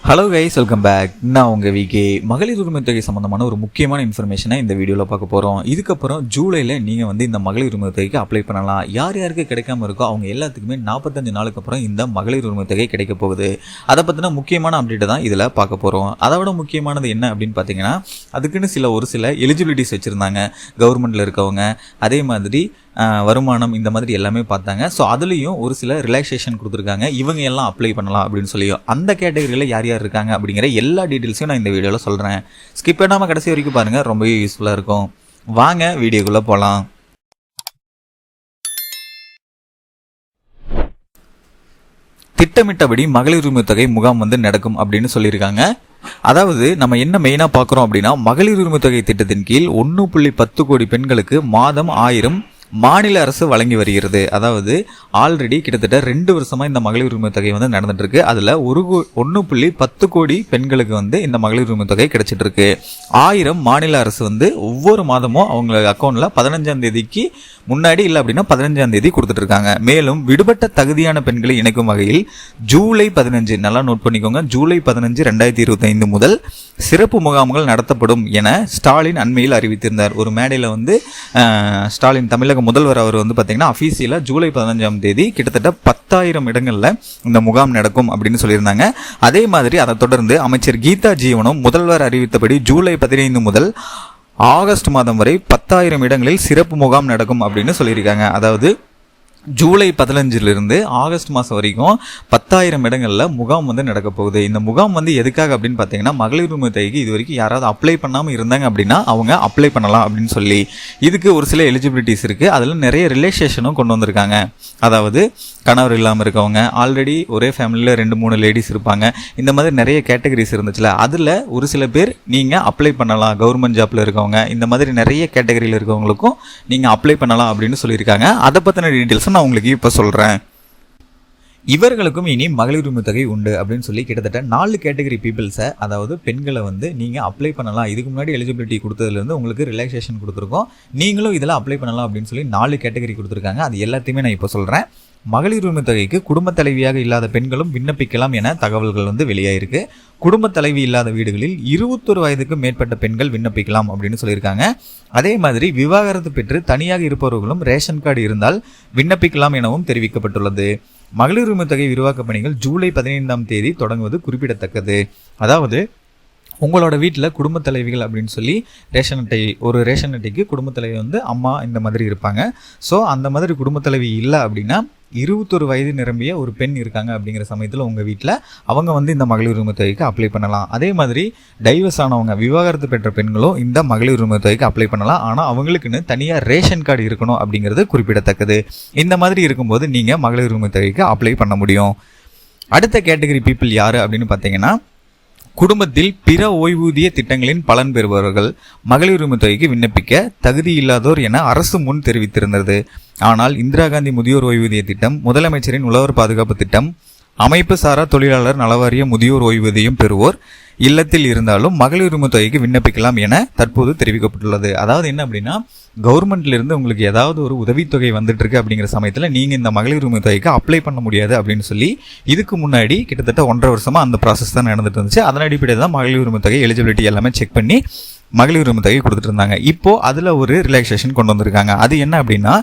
Hello guys, welcome back. நான் உங்கள் VK. மகளிர் உரிமை தொகை சம்மந்தமான ஒரு முக்கியமான இன்ஃபர்மேஷனை இந்த வீடியோவில் பார்க்க போகிறோம். இதுக்கப்புறம் ஜூலையில் நீங்கள் இந்த மகளிர் உரிமை தொகைக்கு அப்ளை பண்ணலாம். யார் யாருக்கு கிடைக்காம இருக்கோ அவங்க எல்லாத்துக்குமே 45 நாளுக்கு அப்புறம் இந்த மகளிர் உரிமை தொகை கிடைக்க போகுது. அதை பற்றின முக்கியமான அப்டேட்டை தான் இதில் பார்க்க போகிறோம். அதை விட முக்கியமானது என்ன அப்படின்னு பார்த்தீங்கன்னா, அதுக்குன்னு ஒரு சில எலிஜிபிலிட்டிஸ் வச்சுருந்தாங்க. கவர்மெண்ட்டில் இருக்கவங்க, அதே மாதிரி வருமானம், இந்த மாதிரி எல்லாமே பார்த்தாங்க. ஸோ அதுலேயும் ஒரு சில ரிலாக்ஸேஷன் கொடுத்துருக்காங்க. இவங்க எல்லாம் அப்ளை பண்ணலாம் அப்படின்னு சொல்லியும் அந்த கேட்டகரியில் யார் யார் இருக்காங்க அப்படிங்கிற எல்லா டீட்டெயில்ஸையும் நான் இந்த வீடியோவில் சொல்கிறேன். ஸ்கிப் பண்ணாமல் கடைசி வரைக்கும் பாருங்கள், ரொம்பவே யூஸ்ஃபுல்லாக இருக்கும். வாங்க வீடியோக்குள்ளே போகலாம். திட்டமிட்டபடி மகளிர் உரிமை தொகை முகாம் நடக்கும் அப்படின்னு சொல்லியிருக்காங்க. அதாவது நம்ம என்ன மெயினாக பார்க்குறோம் அப்படின்னா, மகளிர் உரிமை தொகை திட்டத்தின் கீழ் 1.10 கோடி பெண்களுக்கு மாதம் 1000 மாநில அரசு வழங்கி வருகிறது. அதாவது ஆல்ரெடி கிட்டத்தட்ட 2 வருஷமாக இந்த மகளிர் உரிமை தொகை நடந்துட்டு இருக்கு. அதில் 1.10 கோடி பெண்களுக்கு இந்த மகளிர் உரிமை தொகை கிடைச்சிட்டு இருக்கு. 1000 மாநில அரசு ஒவ்வொரு மாதமும் அவங்க அக்கௌண்ட்ல 15ஆம் தேதிக்கு முன்னாடி இல்லை அப்படின்னா 15ஆம் தேதி கொடுத்துட்டு இருக்காங்க. மேலும் விடுபட்ட தகுதியான பெண்களை இணைக்கும் வகையில் ஜூலை 15, நல்லா நோட் பண்ணிக்கோங்க, ஜூலை 15, 2025 முதல் சிறப்பு முகாம்கள் நடத்தப்படும் என ஸ்டாலின் அண்மையில் அறிவித்திருந்தார். ஒரு மேடையில் ஸ்டாலின் தமிழக முதல்வர் அவர் பார்த்தீங்கன்னா அஃபீஷியலா ஜூலை 15ஆம் தேதி கிட்டத்தட்ட 10,000 இடங்கள்ல இந்த முகாம் நடக்கும் அப்படின்னு சொல்லியிருந்தாங்க. அதே மாதிரி அதை தொடர்ந்து அமைச்சர் கீதா ஜீவனும் முதல்வர் அறிவித்தபடி ஜூலை 15 முதல் ஆகஸ்ட் மாதம் வரை 10,000 இடங்களில் சிறப்பு முகாம் நடக்கும் அப்படின்னு சொல்லியிருக்காங்க. அதாவது ஜூலை 15 ஆகஸ்ட் மாதம் வரைக்கும் 10,000 இடங்களில் முகாம் நடக்க போகுது. இந்த முகாம் எதுக்காக அப்படின்னு பார்த்தீங்கன்னா, மகளிர் உரிமை தொகைக்கு இது வரைக்கும் யாராவது அப்ளை பண்ணாமல் இருந்தாங்க அப்படின்னா அவங்க அப்ளை பண்ணலாம் அப்படின்னு சொல்லி இதுக்கு ஒரு சில எலிஜிபிலிட்டிஸ் இருக்குது. அதில் நிறைய ரிலேஷேஷனும் கொண்டு வந்திருக்காங்க. அதாவது கணவர் இல்லாமல் இருக்கவங்க, ஆல்ரெடி ஒரே ஃபேமிலியில் 2-3 லேடிஸ் இருப்பாங்க, இந்த மாதிரி நிறைய கேட்டகரிஸ் இருந்துச்சுல, அதில் ஒரு சில பேர் நீங்கள் அப்ளை பண்ணலாம். கவர்மெண்ட் ஜாப்பில் இருக்கவங்க, இந்த மாதிரி நிறைய கேட்டகரியில் இருக்கவங்களுக்கும் நீங்கள் அப்ளை பண்ணலாம் அப்படின்னு சொல்லியிருக்காங்க. அதை பற்றின டீட்டெயில்ஸும் நான் உங்களுக்கு இப்போ சொல்கிறேன். இவர்களுக்கும் இனி மகளிர் உரிமை தொகை உண்டு அப்படின்னு சொல்லி கிட்டத்தட்ட 4 கேட்டகரி பீப்புள்ஸை, அதாவது பெண்களை நீங்கள் அப்ளை பண்ணலாம். இதுக்கு முன்னாடி எலிஜிபிலிட்டி கொடுத்ததுலேருந்து உங்களுக்கு ரிலாக்ஸேஷன் கொடுத்துருக்கோம், நீங்களும் இதில் அப்ளை பண்ணலாம் அப்படின்னு சொல்லி 4 கேட்டகரி கொடுத்துருக்காங்க. அது எல்லாத்தையுமே நான் இப்போ சொல்கிறேன். மகளிர் உரிமை தொகைக்கு குடும்ப தலைவியாக இல்லாத பெண்களும் விண்ணப்பிக்கலாம் என தகவல்கள் வெளியாயிருக்கு. குடும்ப தலைவி இல்லாத வீடுகளில் 21 வயதுக்கு மேற்பட்ட பெண்கள் விண்ணப்பிக்கலாம் அப்படின்னு சொல்லியிருக்காங்க. அதே மாதிரி விவாகரத்து பெற்று தனியாக இருப்பவர்களும் ரேஷன் கார்டு இருந்தால் விண்ணப்பிக்கலாம் எனவும் தெரிவிக்கப்பட்டுள்ளது. மகளிர் உரிமை தொகை விரிவாக்க பணிகள் ஜூலை 15ஆம் தேதி தொடங்குவது குறிப்பிடத்தக்கது. அதாவது உங்களோட வீட்டில் குடும்ப தலைவிகள் அப்படின்னு சொல்லி ஒரு ரேஷன் அட்டைக்கு குடும்ப தலைவி அம்மா இந்த மாதிரி இருப்பாங்க. ஸோ அந்த மாதிரி குடும்ப தலைவி இல்லை அப்படின்னா 21 வயது நிரம்பிய ஒரு பெண் இருக்காங்க அப்படிங்கிற சமயத்தில் உங்கள் வீட்டில் அவங்க இந்த மகளிர் உரிமை தொகைக்கு அப்ளை பண்ணலாம். அதே மாதிரி டைவர்ஸ் ஆனவங்க, விவாகரத்து பெற்ற பெண்களும் இந்த மகளிர் உரிமை தொகைக்கு அப்ளை பண்ணலாம். ஆனால் அவங்களுக்குன்னு தனியாக ரேஷன் கார்டு இருக்கணும் அப்படிங்கிறது குறிப்பிடத்தக்கது. இந்த மாதிரி இருக்கும்போது நீங்கள் மகளிர் உரிமை தொகைக்கு அப்ளை பண்ண முடியும். அடுத்த கேட்டகரி பீப்புள் யார் அப்படின்னு பார்த்தீங்கன்னா, குடும்பத்தில் பிற ஓய்வூதிய திட்டங்களின் பலன் பெறுபவர்கள் மகளிர் உரிமை தொகைக்கு விண்ணப்பிக்க தகுதி இல்லாதோர் என அரசு முன் தெரிவித்திருந்தது. ஆனால் இந்திரா காந்தி முதியோர் ஓய்வூதிய திட்டம், முதலமைச்சரின் உழவர் பாதுகாப்பு திட்டம், அமைப்பு சாரா தொழிலாளர் நலவாரிய முதியோர் ஓய்வூதியம் பெறுவோர் இல்லத்தில் இருந்தாலும் மகளிர் உரிமை தொகைக்கு விண்ணப்பிக்கலாம் என தற்போது தெரிவிக்கப்பட்டுள்ளது. அதாவது என்ன அப்படின்னா, கவர்மெண்ட்ல இருந்து உங்களுக்கு ஏதாவது ஒரு உதவித்தொகை வந்துட்டு இருக்கு அப்படிங்கிற சமயத்தில் நீங்கள் இந்த மகளிர் உரிமை தொகைக்கு அப்ளை பண்ண முடியாது அப்படின்னு சொல்லி இதுக்கு முன்னாடி கிட்டத்தட்ட 1.5 வருஷமா அந்த ப்ராசஸ் தான் நடந்துட்டு இருந்துச்சு. அதன் அடிப்படையில் தான் மகளிர் உரிமை தொகை எலிஜிபிலிட்டி எல்லாமே செக் பண்ணி மகளிர் உரிமை தொகை கொடுத்துட்டு இருந்தாங்க. இப்போ அதில் ஒரு ரிலாக்ஸேஷன் கொண்டு வந்திருக்காங்க. அது என்ன அப்படின்னா,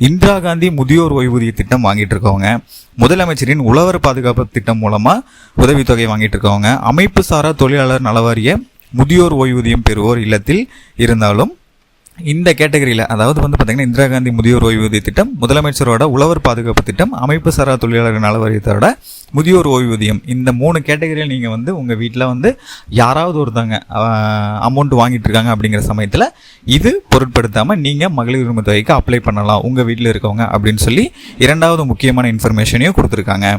இந்திரா காந்தி முதியோர் ஓய்வூதிய திட்டம் வாங்கிட்டு இருக்கவங்க, முதலமைச்சரின் உழவர் பாதுகாப்பு திட்டம் மூலமா உதவித்தொகை வாங்கிட்டு இருக்கவங்க, அமைப்பு சாரா தொழிலாளர் நலவாரிய முதியோர் ஓய்வூதியம் பெறுவோர் இல்லத்தில் இருந்தாலும் இந்த கேட்டகரியில், அதாவது பார்த்தீங்கன்னா இந்திரா காந்தி முதியோர் ஓய்வூதிய திட்டம், முதலமைச்சரோட உழவர் பாதுகாப்பு திட்டம், அமைப்பு சாரா தொழிலாளர் நலவாரியத்தோட முதியோர் ஓய்வூதியம், இந்த 3 கேட்டகரியில் நீங்கள் உங்கள் வீட்டில் யாராவது ஒருத்தவங்க அமௌண்ட் வாங்கிட்டு இருக்காங்க அப்படிங்கிற சமயத்தில் இது பொருட்படுத்தாமல் நீங்கள் மகளிர் உரிமை தொகைக்கு அப்ளை பண்ணலாம் உங்கள் வீட்டில் இருக்கவங்க அப்படின்னு சொல்லி 2வது முக்கியமான இன்ஃபர்மேஷனையும் கொடுத்துருக்காங்க.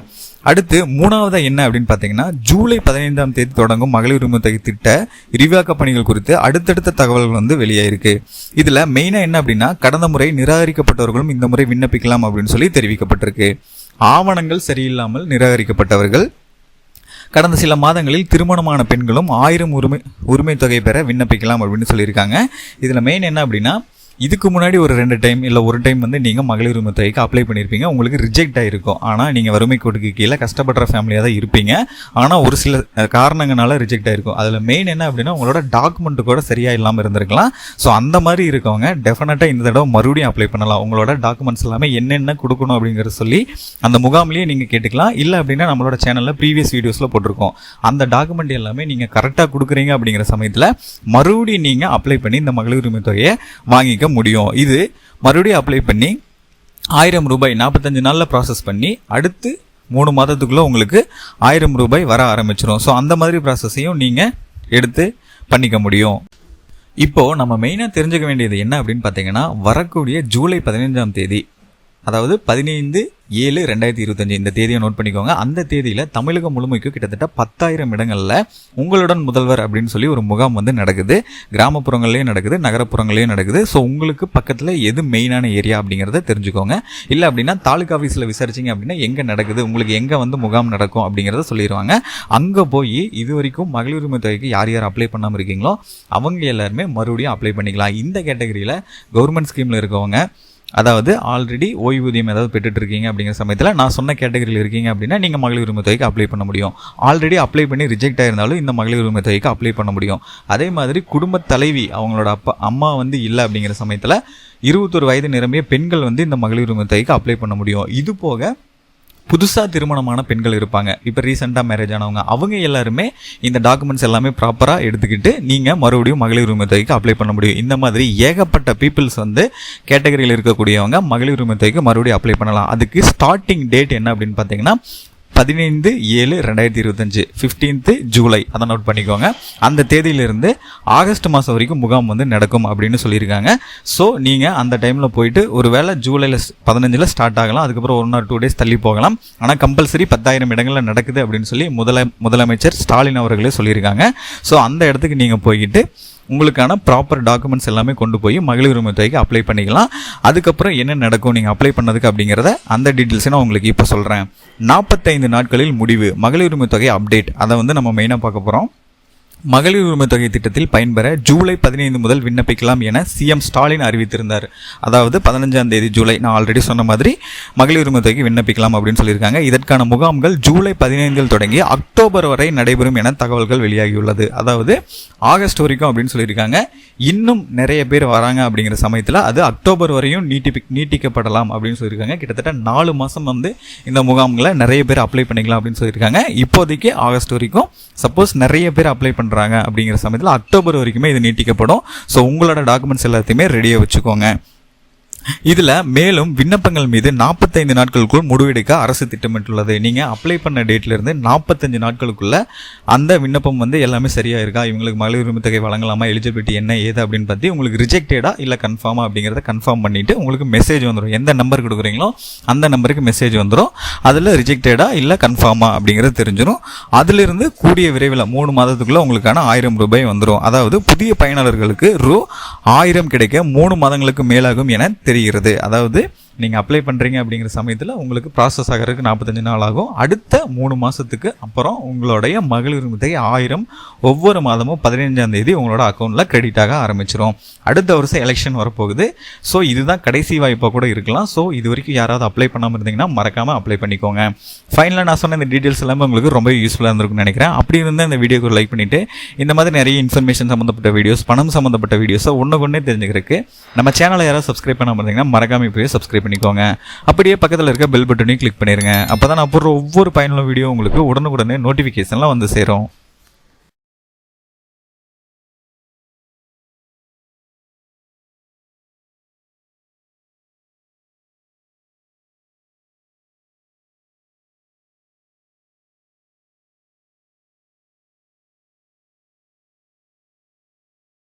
அடுத்து 3வது என்ன அப்படின்னு பார்த்தீங்கன்னா, ஜூலை 15ஆம் தேதி தொடங்கும் மகளிர் உரிமை தொகை திட்ட விரிவாக்க பணிகள் குறித்து அடுத்தடுத்த தகவல்கள் வெளியாயிருக்கு. இதில் மெயினாக என்ன அப்படின்னா, கடந்த முறை நிராகரிக்கப்பட்டவர்களும் இந்த முறை விண்ணப்பிக்கலாம் அப்படின்னு சொல்லி தெரிவிக்கப்பட்டிருக்கு. ஆவணங்கள் சரியில்லாமல் நிராகரிக்கப்பட்டவர்கள், கடந்த சில மாதங்களில் திருமணமான பெண்களும் 1000 உரிமை தொகை பெற விண்ணப்பிக்கலாம் அப்படின்னு சொல்லியிருக்காங்க. இதில் மெயின் என்ன அப்படின்னா, இதுக்கு முன்னாடி ஒரு 2 டைம் இல்லை ஒரு டைம் வந்து நீங்கள் மகளிர் உரிமை தொகைக்கு அப்ளை பண்ணியிருப்பீங்க, உங்களுக்கு ரிஜெக்ட் ஆகிருக்கும். ஆனால் நீங்கள் வறுமை கோட்டுக்கு கீழே கஷ்டப்படுற ஃபேமிலியாக தான் இருப்பீங்க. ஆனால் ஒரு சில காரணங்களால ரிஜெக்ட் ஆகிருக்கும். அதில் மெயின் என்ன அப்படின்னா உங்களோட டாக்குமெண்ட்டு கூட சரியாக இல்லாமல் இருந்திருக்கலாம். ஸோ அந்த மாதிரி இருக்கவங்க டெஃபினட்டாக இந்த தடவை மறுபடியும் அப்ளை பண்ணலாம். உங்களோட டாக்குமெண்ட்ஸ் எல்லாமே என்னென்ன கொடுக்கணும் அப்படிங்கிறத சொல்லி அந்த முகாம்லேயே நீங்கள் கேட்டுக்கலாம். இல்லை அப்படின்னா நம்மளோட சேனலில் ப்ரீவியஸ் வீடியோஸில் போட்டிருக்கோம். அந்த டாக்குமெண்ட் எல்லாமே நீங்கள் கரெக்டாக கொடுக்குறீங்க அப்படிங்கிற சமயத்தில் மறுபடியும் நீங்கள் அப்ளை பண்ணி இந்த மகளிர் உரிமை தொகையை வாங்கிக்க முடியும். இது மறுபடியும் அப்ளை பண்ணி 1000 ரூபாய் 45 நாளில் ப்ராசஸ் பண்ணி அடுத்து 3 மாதத்துக்குள்ளே உங்களுக்கு 1000 ரூபாய் வர ஆரம்பிச்சிடும். ஸோ அந்த மாதிரி ப்ராசஸையும் நீங்கள் எடுத்து பண்ணிக்க முடியும். இப்போது நம்ம மெயினாக தெரிஞ்சுக்க வேண்டியது என்ன அப்படின்னு பார்த்தீங்கன்னா, வரக்கூடிய ஜூலை 15ஆம் தேதி, அதாவது 15/7/2025 இந்த தேதியை நோட் பண்ணிக்கோங்க. அந்த தேதியில் தமிழகம் முழுமைக்கும் கிட்டத்தட்ட 10,000 இடங்களில் உங்களுடன் முதல்வர் அப்படின்னு சொல்லி ஒரு முகாம் வந்து நடக்குது. கிராமப்புறங்கள்லேயும் நடக்குது, நகரப்புறங்கள்லேயும் நடக்குது. ஸோ உங்களுக்கு பக்கத்தில் எது மெயினான ஏரியா அப்படிங்கிறத தெரிஞ்சுக்கோங்க. இல்லை அப்படின்னா தாலுகா ஆஃபீஸில் விசாரிச்சிங்க அப்படின்னா எங்கே நடக்குது, உங்களுக்கு எங்கே வந்து முகாம் நடக்கும் அப்படிங்கிறத சொல்லிடுவாங்க. அங்கே போய் இது வரைக்கும் மகளிர் உரிமை தொகைக்கு யார் யார் அப்ளை பண்ணாமல் இருக்கீங்களோ அவங்க எல்லாருமே மறுபடியும் அப்ளை பண்ணிக்கலாம். இந்த கேட்டகரியில் கவர்மெண்ட் ஸ்கீமில் இருக்கவங்க, அதாவது ஆல்ரெடி ஓய்வூதியம் ஏதாவது பெற்றுட்டு இருக்கீங்க அப்படிங்கிற சமயத்தில் நான் சொன்ன கேட்டகரியில் இருக்கீங்க அப்படின்னா நீங்கள் மகளிர் உரிமை தொகைக்கு அப்ளை பண்ண முடியும். ஆல்ரெடி அப்ளை பண்ணி ரிஜெக்ட் ஆயிருந்தாலும் இந்த மகளிர் உரிமை தொகைக்கு அப்ளை பண்ண முடியும். அதே மாதிரி குடும்ப தலைவி அவங்களோட அம்மா வந்து இல்லை அப்படிங்கிற சமயத்தில் 21 வயது நிரம்பிய பெண்கள் வந்து இந்த மகளிர் உரிமை தொகைக்கு அப்ளை பண்ண முடியும். இது போக புதுசாக திருமணமான பெண்கள் இருப்பாங்க, இப்போ ரீசெண்டாக மேரேஜ் ஆனவங்க, அவங்க எல்லாருமே இந்த டாக்குமெண்ட்ஸ் எல்லாமே ப்ராப்பராக எடுத்துக்கிட்டு நீங்கள் மறுபடியும் மகளிர் உரிமை தொகைக்கு அப்ளை பண்ண முடியும். இந்த மாதிரி ஏகப்பட்ட பீப்புள்ஸ் வந்து கேட்டகரியில் இருக்கக்கூடியவங்க மகளிர் உரிமை தொகைக்கு மறுபடியும் அப்ளை பண்ணலாம். அதுக்கு ஸ்டார்டிங் டேட் என்ன அப்படின்னு பார்த்தீங்கன்னா 15/7/2025 15th ஜூலை, அதை நோட் பண்ணிக்கோங்க. அந்த தேதியிலிருந்து ஆகஸ்ட் மாதம் வரைக்கும் முகாம் வந்து நடக்கும் அப்படின்னு சொல்லியிருக்காங்க. ஸோ நீங்கள் அந்த டைமில் போயிட்டு ஒரு வேளை ஜூலையில் 15 ஸ்டார்ட் ஆகலாம், அதுக்கப்புறம் 1 or 2 days தள்ளி போகலாம். ஆனால் கம்பல்சரி 10,000 இடங்களில் நடக்குது அப்படின்னு சொல்லி முதலமைச்சர் ஸ்டாலின் அவர்களே சொல்லியிருக்காங்க. ஸோ அந்த இடத்துக்கு நீங்கள் போய்கிட்டு உங்களுக்கான ப்ராப்பர் டாக்குமெண்ட்ஸ் எல்லாமே கொண்டு போய் மகளிர் உரிமை தொகைக்கு அப்ளை பண்ணிக்கலாம். அதுக்கப்புறம் என்ன நடக்கும் நீங்கள் அப்ளை பண்ணதுக்கு அப்படிங்கிறத அந்த டீட்டெயில்ஸை நான் உங்களுக்கு இப்போ சொல்கிறேன். 45 நாட்களில் முடிவு மகளிர் உரிமை தொகை அப்டேட், அதை வந்து நம்ம மெயினாக பார்க்க போகிறோம். மகளிர் உரிமை தொகை திட்டத்தில் பயன்பெற ஜூலை 15 முதல் விண்ணப்பிக்கலாம் என சிஎம் ஸ்டாலின் அறிவித்திருந்தார். அதாவது 15ஆம் தேதி ஜூலை, நான் ஆல்ரெடி சொன்ன மாதிரி மகளிர் உரிமை தொகைக்கு விண்ணப்பிக்கலாம் அப்படின்னு சொல்லியிருக்காங்க. இதற்கான முகாம்கள் ஜூலை 15 தொடங்கி அக்டோபர் வரை நடைபெறும் என தகவல்கள் வெளியாகியுள்ளது. அதாவது ஆகஸ்ட் வரைக்கும் அப்படின்னு சொல்லியிருக்காங்க. இன்னும் நிறைய பேர் வராங்க அப்படிங்கிற சமயத்தில் அது அக்டோபர் வரையும் நீட்டிக்கப்படலாம் அப்படின்னு சொல்லியிருக்காங்க. கிட்டத்தட்ட 4 மாதம் வந்து இந்த முகாம்களை நிறைய பேர் அப்ளை பண்ணிக்கலாம் அப்படின்னு சொல்லியிருக்காங்க. இப்போதைக்கு ஆகஸ்ட் வரைக்கும், சப்போஸ் நிறைய பேர் அப்ளை பண்ணுறாங்க அப்படிங்கிற சமயத்தில் அக்டோபர் வரைக்குமே இது நீட்டிக்கப்படும். ஸோ உங்களோட டாக்குமெண்ட்ஸ் எல்லாத்தையுமே ரெடியாக வச்சுக்கோங்க. இதில் மேலும் விண்ணப்பங்கள் மீது 45 நாட்களுக்குள் முடிவெடுக்க அரசு திட்டமிட்டுள்ளது. நீங்கள் அப்ளை பண்ண டேட்லேருந்து 45 நாட்களுக்குள்ள அந்த விண்ணப்பம் வந்து எல்லாமே சரியாக இருக்கா, இவங்களுக்கு மகளிர் உரிமை தொகை வழங்கலாமா, எலிஜிபிலிட்டி என்ன ஏது அப்படின்னு பற்றி உங்களுக்கு ரிஜெக்டடா இல்லை கன்ஃபார்மா அப்படிங்கிறத கன்ஃபார்ம் பண்ணிவிட்டு உங்களுக்கு மெசேஜ் வந்துடும். எந்த நம்பர் கொடுக்குறீங்களோ அந்த நம்பருக்கு மெசேஜ் வந்துடும். அதில் ரிஜெக்டடா இல்லை கன்ஃபார்மா அப்படிங்கிறது தெரிஞ்சிடும். அதிலிருந்து கூடிய விரைவில் 3 மாதத்துக்குள்ளே உங்களுக்கான 1000 ரூபாய் வந்துடும். அதாவது புதிய பயனாளர்களுக்கு ரூ.1000 கிடைக்க 3 மாதங்களுக்கு மேலாகும் என தெரிகிறது. அதாவது நீங்கள் அப்ளை பண்ணுறீங்க அப்படிங்கிற சமயத்தில் உங்களுக்கு ப்ராசஸ் ஆகிறதுக்கு 45 நாள் ஆகும். அடுத்த 3 மாதத்துக்கு அப்புறம் உங்களுடைய மகளிர் உரிமை தொகை 1000 ஒவ்வொரு மாதமும் 15ஆம் தேதி உங்களோட அக்கௌண்ட்டில் கிரெடிட் ஆக ஆரம்பிச்சிடும். அடுத்த வருஷம் எலெக்ஷன் வரப்போகுது. ஸோ இதுதான் கடைசி வாய்ப்பாக கூட இருக்கலாம். ஸோ இது வரைக்கும் யாராவது அப்ளை பண்ணாமல் இருந்தீங்கன்னா மறக்காமல் அப்ளை பண்ணிக்கோங்க. ஃபைனலாக நான் சொன்ன இந்த டீட்டெயில்ஸ் எல்லாமே உங்களுக்கு ரொம்ப யூஸ்ஃபுல்லாக இருந்திருக்குன்னு நினைக்கிறேன். அப்படி இருந்தால் இந்த வீடியோக்கு லைக் பண்ணிவிட்டு இந்த மாதிரி நிறைய இன்ஃபர்மேஷன் சம்மந்தப்பட்ட வீடியோஸ், பணம் சம்மந்தப்பட்ட வீடியோஸை ஒன்றுக்கு தெரிஞ்சுக்கிறதுக்கு நம்ம சேனலை யாராவது சப்ஸ்கிரைப் பண்ணாமல் இருந்தீங்கன்னா மறக்காமல் இப்போயே சப்ஸ்கிரைப் பண்ணிக்கோங்க. அப்படியே பக்கத்தில் இருக்க பெல் பட்டனையும் கிளிக் பண்ணிருங்க. அப்பதான் நான் போடுற ஒவ்வொரு பயனுள்ள வீடியோ உங்களுக்கு உடனுக்குடனே நோட்டிஃபிகேஷன்லாம் வந்து சேரும்.